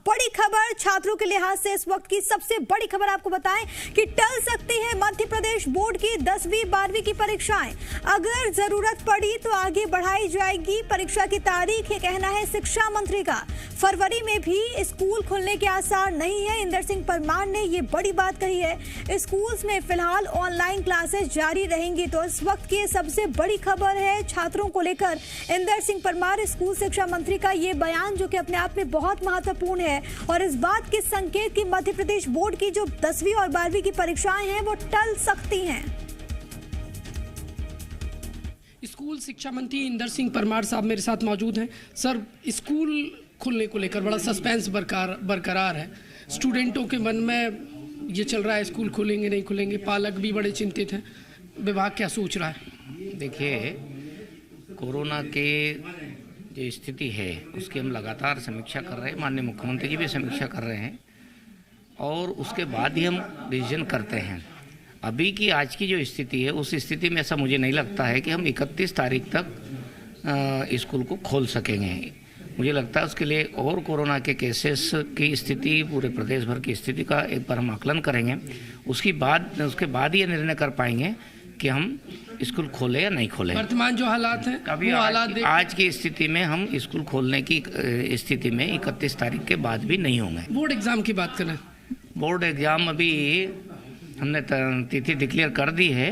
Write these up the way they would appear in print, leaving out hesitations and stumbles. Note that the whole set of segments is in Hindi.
बड़ी खबर छात्रों के लिहाज से इस वक्त की सबसे बड़ी खबर आपको बताएं कि टल सकती है मध्य प्रदेश बोर्ड की 10वीं 12वीं की परीक्षाएं। अगर जरूरत पड़ी तो आगे बढ़ाई जाएगी परीक्षा की तारीख, ये कहना है शिक्षा मंत्री का। फरवरी में भी स्कूल खुलने के आसार नहीं है, इंदर सिंह परमार ने ये बड़ी बात कही है। स्कूल्स में फिलहाल ऑनलाइन क्लासेस जारी रहेंगी। तो इस वक्त की सबसे बड़ी खबर है छात्रों को लेकर इंदर सिंह परमार स्कूल शिक्षा मंत्री का ये बयान, जो कि अपने आप में बहुत महत्वपूर्ण है और इस बात के संकेत कि मध्य प्रदेश बोर्ड की जो 10वीं और 12वीं की परीक्षाएं हैं वो टल सकती हैं। स्कूल शिक्षा मंत्री इंदर सिंह परमार साहब मेरे साथ मौजूद हैं। सर, स्कूल खुलने को लेकर बड़ा सस्पेंस बरकरार है। स्टूडेंटों के मन में ये चल रहा है स्कूल खुलेंगे नहीं खुलेंगे, पालक भी बड़े चिंतित हैं। विभाग क्या सोच रहा है? देखिए, कोरोना के जो स्थिति है उसकी हम लगातार समीक्षा कर रहे हैं, माननीय मुख्यमंत्री जी भी समीक्षा कर रहे हैं और उसके बाद ही हम डिसीजन करते हैं। अभी की आज की जो स्थिति है उस स्थिति में ऐसा मुझे नहीं लगता है कि हम 31 तारीख तक स्कूल को खोल सकेंगे। मुझे लगता है उसके लिए और कोरोना के केसेस की स्थिति, पूरे प्रदेश भर की स्थिति का एक बार हम आकलन करेंगे। उसके बाद ही ये निर्णय कर पाएंगे कि हम स्कूल खोले या नहीं खोले। वर्तमान जो हालात हैं अभी आज की स्थिति में हम स्कूल खोलने की स्थिति में 31 तारीख के बाद भी नहीं होंगे। बोर्ड एग्जाम की बात करें, बोर्ड एग्जाम अभी हमने तिथि डिक्लेयर कर दी है।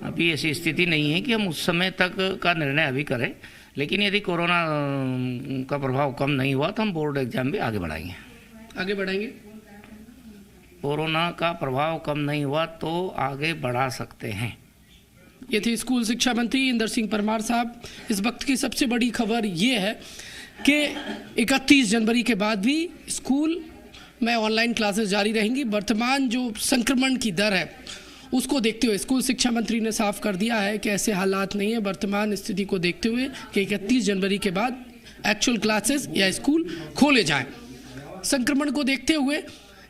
अभी ऐसी स्थिति नहीं है कि हम उस समय तक का निर्णय अभी करें, लेकिन यदि कोरोना का प्रभाव कम नहीं हुआ तो हम बोर्ड एग्जाम भी आगे बढ़ाएंगे। कोरोना का प्रभाव कम नहीं हुआ तो आगे बढ़ा सकते हैं। ये थे स्कूल शिक्षा मंत्री इंदर सिंह परमार साहब। इस वक्त की सबसे बड़ी खबर ये है कि 31 जनवरी के बाद भी स्कूल में ऑनलाइन क्लासेस जारी रहेंगी। वर्तमान जो संक्रमण की दर है उसको देखते हुए स्कूल शिक्षा मंत्री ने साफ कर दिया है कि ऐसे हालात नहीं है। वर्तमान स्थिति को देखते हुए कि 31 जनवरी के बाद एक्चुअल क्लासेस या स्कूल खोले जाएं। संक्रमण को देखते हुए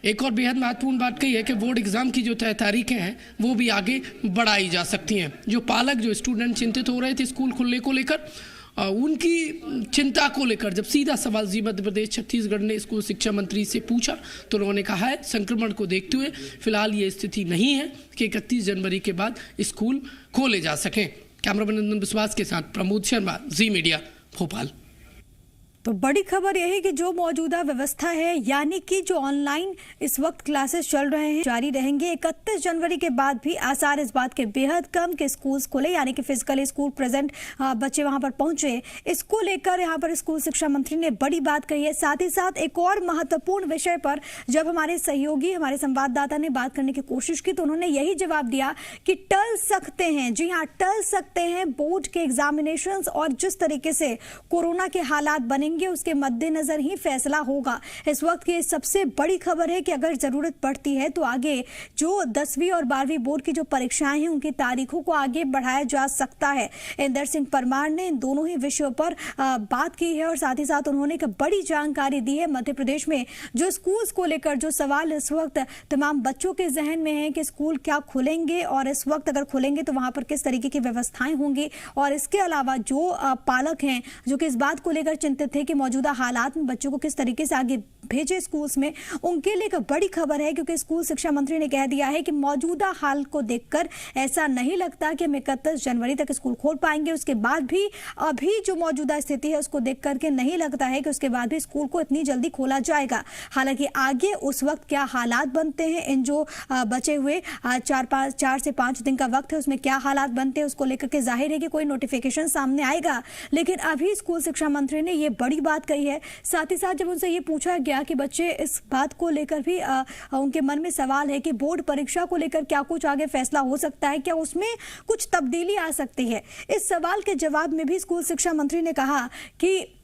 एक और बेहद महत्वपूर्ण बात कही है कि बोर्ड एग्जाम की जो तय तारीखें हैं वो भी आगे बढ़ाई जा सकती हैं। जो पालक, जो स्टूडेंट चिंतित हो रहे थे स्कूल खुलने को लेकर, उनकी चिंता को लेकर जब सीधा सवाल जी मध्य प्रदेश छत्तीसगढ़ ने स्कूल शिक्षा मंत्री से पूछा तो उन्होंने कहा है संक्रमण को देखते हुए फिलहाल ये स्थिति नहीं है कि 31 जनवरी के बाद स्कूल खोले जा सकें। कैमरामैन नंदन विश्वास के साथ प्रमोद शर्मा, जी मीडिया, भोपाल। तो बड़ी खबर यह है कि जो मौजूदा व्यवस्था है, यानी कि जो ऑनलाइन इस वक्त क्लासेस चल रहे हैं जारी रहेंगे। 31 जनवरी के बाद भी आसार इस बात के बेहद कम कि स्कूल्स खुले, यानी कि फिजिकली स्कूल प्रेजेंट बच्चे वहां पर पहुंचे। इसको लेकर यहां पर स्कूल शिक्षा मंत्री ने बड़ी बात कही है। साथ ही साथ एक और महत्वपूर्ण विषय पर जब हमारे सहयोगी, हमारे संवाददाता ने बात करने की कोशिश की तो उन्होंने यही जवाब दिया कि टल सकते हैं। जी हाँ, टल सकते हैं बोर्ड के एग्जामिनेशंस और जिस तरीके से कोरोना के हालात बनेंगे उसके मद्देनजर ही फैसला होगा। इस वक्त की सबसे बड़ी खबर है कि अगर जरूरत पड़ती है तो आगे जो 10वीं और 12वीं बोर्ड की जो परीक्षाएं हैं उनकी तारीखों को आगे बढ़ाया जा सकता है। इंदर सिंह परमार ने इन दोनों ही विषयों पर बात की है और साथ ही साथ उन्होंने एक बड़ी जानकारी दी है। मध्य प्रदेश में जो स्कूल्स को लेकर जो सवाल इस वक्त तमाम बच्चों के जहन में है कि स्कूल क्या खुलेंगे और इस वक्त अगर खुलेंगे तो वहां पर किस तरीके की व्यवस्थाएं होंगी, और इसके अलावा जो पालक हैं जो कि इस बात को लेकर चिंतित थे कि मौजूदा हालात में बच्चों को किस तरीके से आगे भेजे स्कूल्स में, उनके लिए एक बड़ी खबर है। क्योंकि स्कूल शिक्षा मंत्री ने कह दिया है कि मौजूदा हाल को देखकर ऐसा नहीं लगता कि हम 31 जनवरी तक स्कूल खोल पाएंगे। उसके बाद भी अभी जो मौजूदा स्थिति है उसको देख करके नहीं लगता है कि उसके बाद भी स्कूल को इतनी जल्दी खोला जाएगा। हालांकि आगे उस वक्त क्या हालात बनते हैं, इन जो बचे हुए 4 से 5 दिन का वक्त है उसमें क्या हालात बनते हैं उसको लेकर के जाहिर है कि कोई नोटिफिकेशन सामने आएगा। लेकिन अभी स्कूल शिक्षा मंत्री ने ये बड़ी बात कही है। साथ ही साथ जब उनसे ये पूछा गया कि बच्चे इस बात को लेकर भी उनके मन में सवाल है कि बोर्ड परीक्षा को लेकर क्या कुछ आगे फैसला हो सकता है, क्या उसमें कुछ तब्दीली आ सकती है, इस सवाल के जवाब में भी स्कूल शिक्षा मंत्री ने कहा कि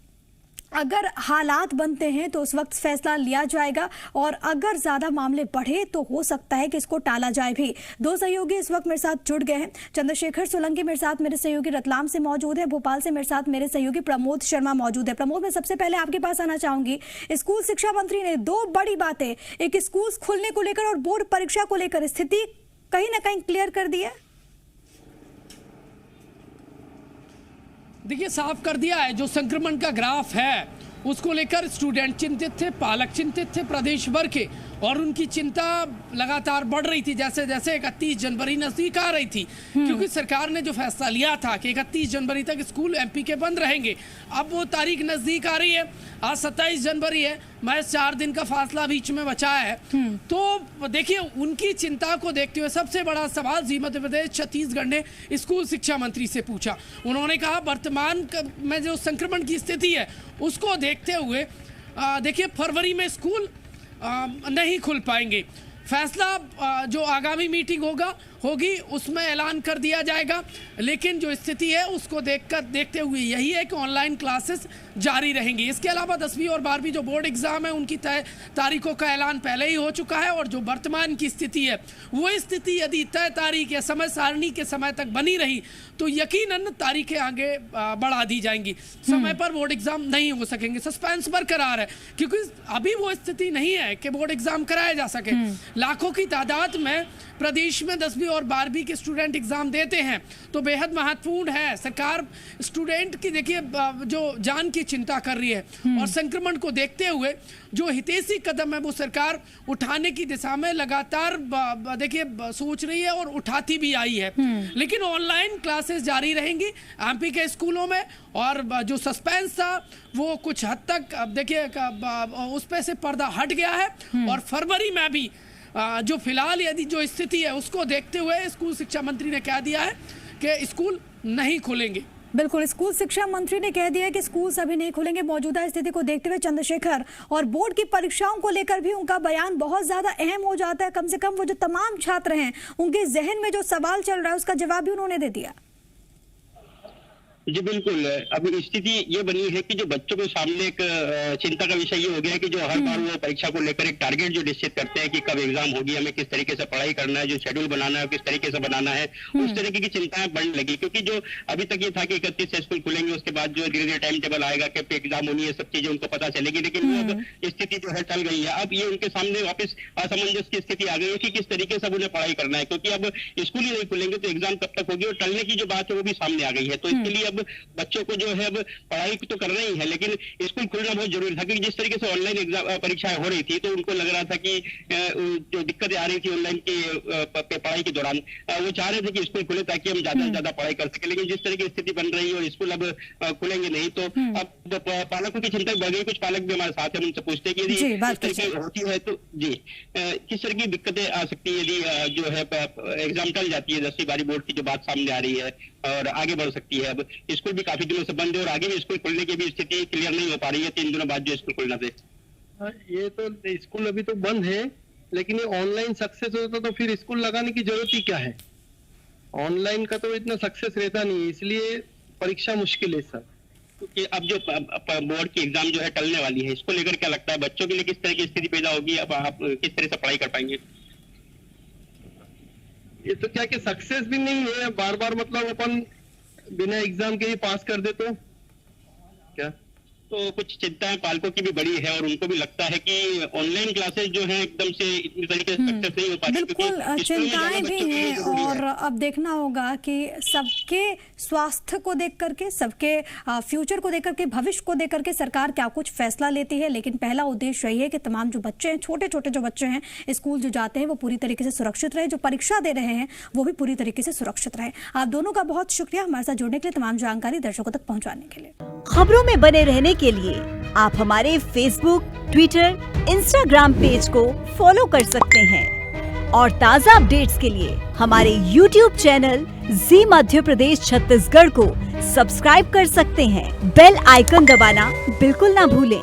अगर हालात बनते हैं तो उस वक्त फैसला लिया जाएगा और अगर ज्यादा मामले बढ़े तो हो सकता है कि इसको टाला जाए भी। दो सहयोगी इस वक्त मेरे साथ जुड़ गए हैं। चंद्रशेखर सोलंकी मेरे साथ, मेरे सहयोगी रतलाम से मौजूद है। भोपाल से मेरे साथ मेरे सहयोगी प्रमोद शर्मा मौजूद है। प्रमोद, मैं सबसे पहले आपके पास आना चाहूंगी। स्कूल शिक्षा मंत्री ने दो बड़ी बातें, एक स्कूल खुलने को लेकर और बोर्ड परीक्षा को लेकर स्थिति कहीं ना कहीं क्लियर कर दी है। देखिए, साफ कर दिया है जो संक्रमण का ग्राफ है उसको लेकर स्टूडेंट चिंतित थे, पालक चिंतित थे प्रदेश भर के, और उनकी चिंता लगातार बढ़ रही थी जैसे जैसे 31 जनवरी नजदीक आ रही थी, क्योंकि सरकार ने जो फैसला लिया था कि 31 जनवरी तक स्कूल एमपी के बंद रहेंगे, अब वो तारीख नजदीक आ रही है। आज 27 जनवरी है, महज 4 दिन का फासला बीच में बचा है। तो देखिए, उनकी चिंता को देखते हुए सबसे बड़ा सवाल जी मध्य प्रदेश छत्तीसगढ़ ने स्कूल शिक्षा मंत्री से पूछा। उन्होंने कहा वर्तमान में जो संक्रमण की स्थिति है उसको देखते हुए देखिए फरवरी में स्कूल नहीं खुल पाएंगे। फैसला जो आगामी मीटिंग होगी उसमें ऐलान कर दिया जाएगा, लेकिन जो स्थिति है उसको देखते हुए यही है कि ऑनलाइन क्लासेस जारी रहेंगी। इसके अलावा 10वीं और 12वीं जो बोर्ड एग्जाम है उनकी तय तारीखों का ऐलान पहले ही हो चुका है, और जो वर्तमान की स्थिति है वो स्थिति यदि तय तारीख या समय सारणी के समय तक बनी रही तो यकीनन तारीखें आगे बढ़ा दी जाएंगी। समय पर बोर्ड एग्जाम नहीं हो सकेंगे, सस्पेंस बरकरार है, क्योंकि अभी वो स्थिति नहीं है कि बोर्ड एग्जाम कराया जा सके। लाखों की तादाद में प्रदेश में 10वीं और 12वीं के स्टूडेंट एग्जाम देते हैं, तो बेहद महत्वपूर्ण है। सरकार स्टूडेंट की देखिए जो जान की चिंता कर रही है, और संक्रमण को देखते हुए जो हितैषी कदम है वो सरकार उठाने की दिशा में लगातार देखिए सोच रही है और उठाती भी आई है। लेकिन ऑनलाइन क्लासेस जारी रहेंगी एमपी के स्कूलों में, और जो सस्पेंस था वो कुछ हद तक अब देखिए उस पे से पर्दा हट गया है। और फरवरी में भी जो फिलहाल यदि जो स्थिति है उसको देखते हुए स्कूल शिक्षा मंत्री ने कह दिया है कि स्कूल नहीं खुलेंगे। बिल्कुल, स्कूल शिक्षा मंत्री ने कह दिया है कि स्कूल अभी नहीं खुलेंगे। मौजूदा स्थिति को देखते हुए चंद्रशेखर और बोर्ड की परीक्षाओं को लेकर भी उनका बयान बहुत ज्यादा अहम हो जाता है। कम से कम वो जो तमाम छात्र हैं उनके जहन में जो सवाल चल रहा है उसका जवाब भी उन्होंने दे दिया। जी बिल्कुल, अभी स्थिति ये बनी है कि जो बच्चों के सामने एक चिंता का विषय ये हो गया है कि जो हर बार वो परीक्षा को लेकर एक टारगेट जो निश्चित करते हैं कि कब एग्जाम होगी, हमें किस तरीके से पढ़ाई करना है, जो शेड्यूल बनाना है किस तरीके से बनाना है, उस तरीके की चिंताएं बढ़ने लगी। क्योंकि जो अभी तक ये था कि 31 से स्कूल खुलेंगे, उसके बाद जो धीरे धीरे टाइम टेबल आएगा कि एग्जाम होनी है, सब चीजें उनको पता चलेगी, लेकिन वो अब स्थिति जो है टल गई है। अब ये उनके सामने वापस असमंजस की स्थिति आ गई है कि किस तरीके से उन्हें पढ़ाई करना है, क्योंकि अब स्कूल ही नहीं खुलेंगे तो एग्जाम कब तक होगी, और टलने की जो बात है वो भी सामने आ गई है। तो इसके लिए अब बच्चों को जो है अब पढ़ाई तो करना ही है, लेकिन स्कूल खुलना बहुत जरूरी था। क्योंकि जिस तरीके से ऑनलाइन एग्जाम परीक्षाएं हो रही थी तो उनको लग रहा था कि जो दिक्कतें आ रही थी ऑनलाइन की पढ़ाई के दौरान, वो चाह रहे थे कि स्कूल खुले ताकि हम ज्यादा से ज्यादा पढ़ाई कर सके। लेकिन जिस तरह की स्थिति बन रही है और स्कूल अब खुलेंगे नहीं, तो अब पालकों की चिंता बढ़ गई। कुछ पालक भी हमारे साथ हैं, उनसे पूछते हैं कि यदि इस तरह की होती है तो जी किस तरह की दिक्कतें आ सकती है यदि जो है एग्जाम टल जाती है। 10वीं 12वीं बोर्ड की जो बात सामने आ रही है और आगे बढ़ सकती है। अब स्कूल भी काफी दिनों से बंद है और आगे भी स्कूल खुलने की भी स्थिति क्लियर नहीं हो पा रही है 3 दिनों बाद जो स्कूल खुलना थे। ये तो स्कूल अभी तो बंद है, लेकिन ये ऑनलाइन सक्सेस होता तो फिर स्कूल लगाने की जरूरत ही क्या है। ऑनलाइन का तो इतना सक्सेस रहता नहीं, इसलिए परीक्षा मुश्किल है सर। क्योंकि अब जो बोर्ड की एग्जाम जो है टलने वाली है, इसको लेकर क्या लगता है बच्चों के लिए किस तरह की स्थिति पैदा होगी, अब आप किस तरह से पढ़ाई कर पाएंगे? ये तो क्या कि सक्सेस भी नहीं है, बार बार मतलब अपन बिना एग्जाम के ही पास कर दे तो क्या। तो कुछ चिंताएं पालकों की भी बड़ी है और उनको भी लगता है कि ऑनलाइन क्लासेस जो है एकदम से इतनी तरीके से सक्सेस नहीं हो पाती। बिल्कुल चिंताएं भी हैं, और अब देखना होगा कि सबके स्वास्थ्य को देख करके, सबके फ्यूचर को देख करके, भविष्य को देख करके सरकार क्या कुछ फैसला लेती है। लेकिन पहला उद्देश्य यही है कि तमाम जो बच्चे हैं, छोटे छोटे जो बच्चे हैं, स्कूल जो जाते हैं वो पूरी तरीके से सुरक्षित रहे, जो परीक्षा दे रहे हैं वो भी पूरी तरीके से सुरक्षित रहे। आप दोनों का बहुत शुक्रिया हमारे साथ जुड़ने के लिए, तमाम जानकारी दर्शकों तक पहुँचाने के लिए। खबरों में बने रहने के लिए आप हमारे फेसबुक, ट्विटर, इंस्टाग्राम पेज को फॉलो कर सकते हैं और ताज़ा अपडेट्स के लिए हमारे YouTube चैनल जी मध्य प्रदेश छत्तीसगढ़ को सब्सक्राइब कर सकते हैं। बेल आइकन दबाना बिल्कुल ना भूलें।